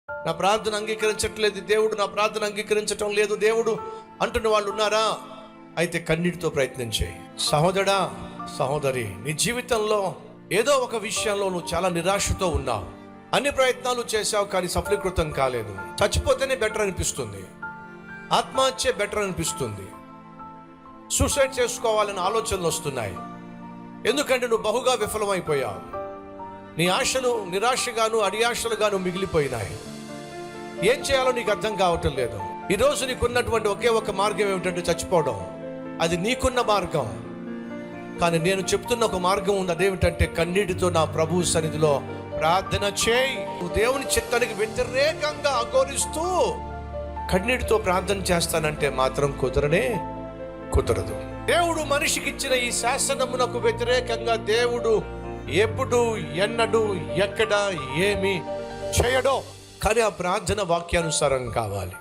నా ప్రార్థన అంగీకరించట్లేదు దేవుడు, నా ప్రార్థన అంగీకరించటం లేదు దేవుడు అంటున్న వాళ్ళు ఉన్నారా? అయితే కన్నీటితో ప్రయత్నం చేయి. సహోదరా, సహోదరి, నీ జీవితంలో ఏదో ఒక విషయంలో నువ్వు చాలా నిరాశతో ఉన్నావు. అన్ని ప్రయత్నాలు చేశావు కానీ సఫలీకృతం కాలేదు. చచ్చిపోతేనే బెటర్ అనిపిస్తుంది, ఆత్మహత్య బెటర్ అనిపిస్తుంది, సూసైడ్ చేసుకోవాలని ఆలోచనలు వస్తున్నాయి. ఎందుకంటే నువ్వు బహుగా విఫలమైపోయావు. నీ ఆశలు నిరాశగాను అడియాశలుగాను మిగిలిపోయినాయి. ఏం చేయాలో నీకు అర్థం కావటం లేదు. ఈరోజు నీకున్నటువంటి ఒకే ఒక మార్గం ఏమిటంటే చచ్చిపోవడం. అది నీకున్న మార్గం. కానీ నేను చెప్తున్న ఒక మార్గం ఉంది. అదేమిటంటే కన్నీటితో నా ప్రభు సన్నిధిలో ప్రార్థన చేయి. నువ్వు దేవుని చిత్తానికి వ్యతిరేకంగా అఘోరిస్తూ కన్నీటితో ప్రార్థన చేస్తానంటే మాత్రం కుదరదు. దేవుడు మనిషికి ఇచ్చిన ఈ శాసనమునకు వ్యతిరేకంగా దేవుడు ఎప్పుడు, ఎన్నడూ, ఎక్కడ, ఏమి చేయడో. కానీ ఆ ప్రార్థన వాక్యానుసారం కావాలి.